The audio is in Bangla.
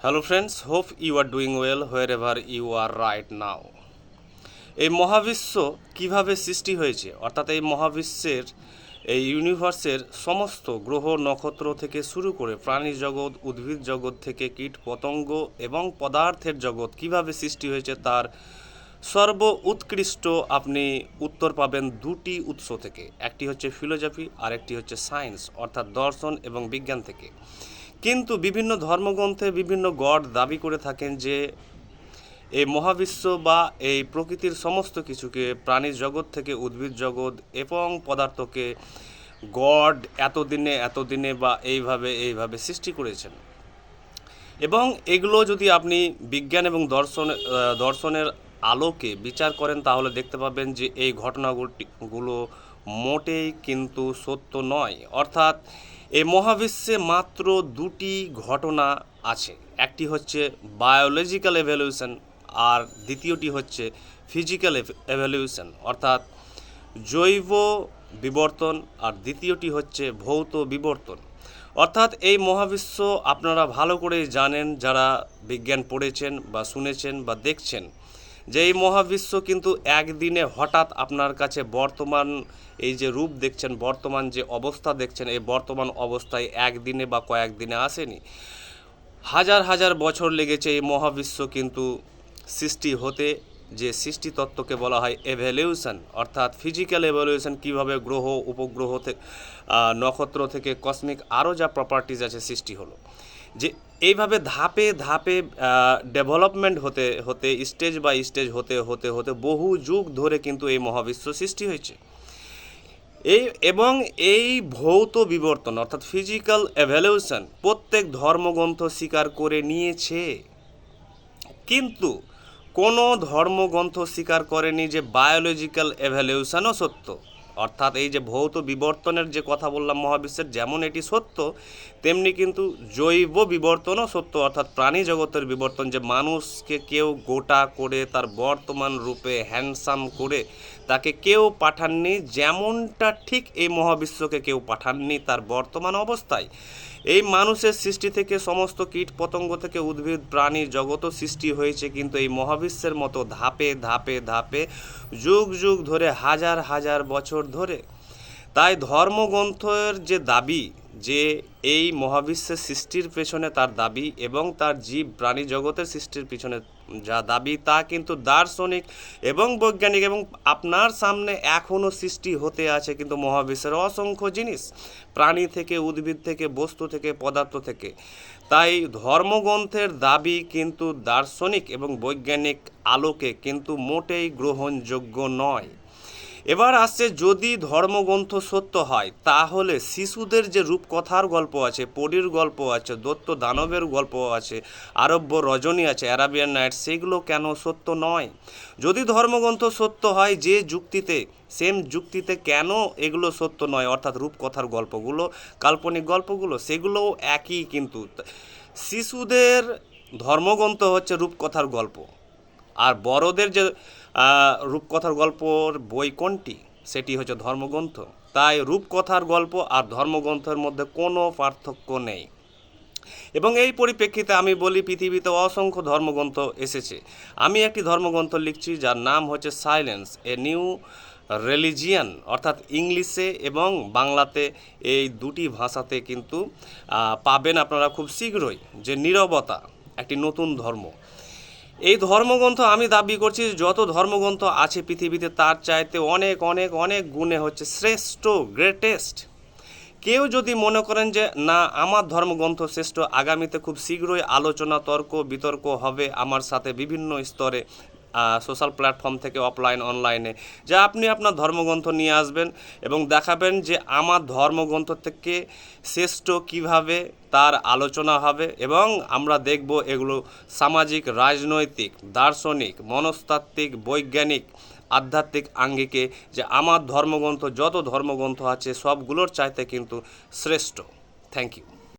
Hello friends, hope you are doing well wherever you are right now. এই মহাবিশ্ব কিভাবে সৃষ্টি হয়েছে, অর্থাৎ এই মহাবিশ্বের এই ইউনিভার্সের সমস্ত গ্রহ নক্ষত্র থেকে শুরু করে প্রাণী জগৎ, উদ্ভিদ জগৎ থেকে কীট পতঙ্গ এবং পদার্থের জগৎ কিভাবে সৃষ্টি হয়েছে তার সর্ব উৎকৃষ্ট আপনি উত্তর পাবেন দুটি উৎস থেকে। একটি হচ্ছে ফিলোসফি আর একটি হচ্ছে সায়েন্স, অর্থাৎ দর্শন এবং বিজ্ঞান থেকে। কিন্তু বিভিন্ন ধর্মগ্রন্থে বিভিন্ন গড দাবি করে থাকেন যে এই মহাবিশ্ব বা এই প্রকৃতির সমস্ত কিছুকে, প্রাণী জগৎ থেকে উদ্ভিদ জগৎ এবং পদার্থকে গড এতদিনে বা এইভাবে সৃষ্টি করেছেন। এবং এগুলো যদি আপনি বিজ্ঞান এবং দর্শনের আলোকে বিচার করেন তাহলে দেখতে পাবেন যে এই ঘটনাগুলো মোটেই কিন্তু সত্য নয়। অর্থাৎ এই মহাবিশ্বে মাত্র দুটি ঘটনা আছে, একটি হচ্ছে বায়োলজিক্যাল এভলিউশন আর দ্বিতীয়টি হচ্ছে ফিজিক্যাল এভলিউশন, অর্থাৎ জৈব বিবর্তন, আর দ্বিতীয়টি হচ্ছে ভৌত বিবর্তন। অর্থাৎ এই মহাবিশ্ব আপনারা ভালো করেই জানেন, যারা বিজ্ঞান পড়েছেন বা শুনেছেন বা দেখছেন, যে এই মহাবিশ্ব কিন্তু একদিনে হঠাৎ আপনার কাছে বর্তমান এই যে রূপ দেখছেন, বর্তমান যে অবস্থা দেখছেন, এই বর্তমান অবস্থায় একদিনে বা কয়েকদিনে আসেনি। হাজার হাজার বছর লেগেছে এই মহাবিশ্ব কিন্তু সৃষ্টি হতে। যে সৃষ্টি তত্ত্বকে বলা হয় এভলিউশন, অর্থাৎ ফিজিক্যাল এভলিউশন, কীভাবে গ্রহ উপগ্রহ থেকে নক্ষত্র থেকে কসমিক আরও যা প্রপার্টিজ আছে সৃষ্টি হলো। যে এইভাবে ধাপে ধাপে ডেভেলপমেন্ট হতে হতে, স্টেজ বাই স্টেজ হতে হতে হতে বহু যুগ ধরে কিন্তু এই মহাবিশ্ব সৃষ্টি হয়েছে। এবং এই ভৌত বিবর্তন অর্থাৎ ফিজিক্যাল এভলিউশন প্রত্যেক ধর্মগ্রন্থ স্বীকার করে নিয়েছে, কিন্তু কোনো ধর্মগ্রন্থ স্বীকার করেনি যে বায়োলজিক্যাল এভলিউশনও সত্য। অর্থাৎ এই যে ভৌত বিবর্তনের যে কথা বললাম মহাবিশ্বের, যেমন এটি সত্য তেমনি কিন্তু জৈব বিবর্তনও সত্য, অর্থাৎ প্রাণী জগতের বিবর্তন, যে মানুষকে কেউ গোটা করে তার বর্তমান রূপে হ্যান্ডসাম করে তাকে কেউ পাঠাননি, যেমনটা ঠিক এই মহাবিশ্বকে কেউ পাঠাননি তার বর্তমান অবস্থায়। এই মানুষের সৃষ্টি থেকে সমস্ত কীট পতঙ্গ থেকে উদ্ভিদ প্রাণী জগৎও সৃষ্টি হয়েছে, কিন্তু এই মহাবিশ্বের মতো ধাপে ধাপে ধাপে যুগ যুগ ধরে, হাজার হাজার বছর ধরে। তাই ধর্মগ্রন্থের যে দাবি যে এই মহাবিশ্বের সৃষ্টির পেছনে তার দাবি এবং তার জীব প্রাণী জগতের সৃষ্টির পিছনে যা দাবি, তা কিন্তু দার্শনিক এবং বৈজ্ঞানিক, এবং আপনার সামনে এখনও সৃষ্টি হতে আছে কিন্তু মহাবিশ্বের অসংখ্য জিনিস, প্রাণী থেকে উদ্ভিদ থেকে বস্তু থেকে পদার্থ থেকে। তাই ধর্মগ্রন্থের দাবি কিন্তু দার্শনিক এবং বৈজ্ঞানিক আলোকে কিন্তু মোটেই গ্রহণযোগ্য নয়। এবার আসছে, যদি ধর্মগ্রন্থ সত্য হয় তাহলে শিশুদের যে রূপকথার গল্প আছে, পরীর গল্প আছে, দৈত্য দানবের গল্প আছে, আরব্য রজনী আছে, অ্যারাবিয়ান নাইট, সেগুলো কেন সত্য নয়? যদি ধর্মগ্রন্থ সত্য হয় যে যুক্তিতে, সেম যুক্তিতে কেন এগুলো সত্য নয়? অর্থাৎ রূপকথার গল্পগুলো, কাল্পনিক গল্পগুলো, সেগুলোও একই। কিন্তু শিশুদের ধর্মগ্রন্থ হচ্ছে রূপকথার গল্প, আর বড়দের যে রূপকথার গল্পর বই কোনটি, সেটি হচ্ছে ধর্মগ্রন্থ। তাই রূপকথার গল্প আর ধর্মগ্রন্থের মধ্যে কোনো পার্থক্য নেই। এবং এই পরিপ্রেক্ষিতে আমি বলি, পৃথিবীতে অসংখ্য ধর্মগ্রন্থ এসেছে। আমি একটি ধর্মগ্রন্থ লিখছি যার নাম হচ্ছে সাইলেন্স, এ নিউ রিলিজিয়ান, অর্থাৎ ইংলিশে এবং বাংলাতে এই দুটি ভাষাতে কিন্তু পাবেন আপনারা খুব শীঘ্রই, যে নীরবতা একটি নতুন ধর্ম। এই ধর্মগ্রন্থ আমি দাবি করছি যত ধর্মগ্রন্থ আছে পৃথিবীতে তার চাইতে অনেক অনেক অনেক গুণে হচ্ছে শ্রেষ্ঠ, গ্রেটেস্ট। কেউ যদি মনে করেন যে না আমার ধর্মগ্রন্থ শ্রেষ্ঠ, আগামীতে খুব শীঘ্রই আলোচনা তর্ক বিতর্ক হবে আমার সাথে বিভিন্ন স্তরে, সোশ্যাল প্ল্যাটফর্ম থেকে অফলাইন অনলাইনে, যা আপনি আপনার ধর্মগ্রন্থ নিয়ে আসবেন এবং দেখাবেন যে আমার ধর্মগ্রন্থ থেকে শ্রেষ্ঠ কিভাবে, তার আলোচনা হবে। এবং আমরা দেখব এগুলো সামাজিক, রাজনৈতিক, দার্শনিক, মনস্তাত্ত্বিক, বৈজ্ঞানিক, আধ্যাত্মিক আঙ্গিকে, যে আমার ধর্মগ্রন্থ যত ধর্মগ্রন্থ আছে সবগুলোর চাইতে কিন্তু শ্রেষ্ঠ। Thank you.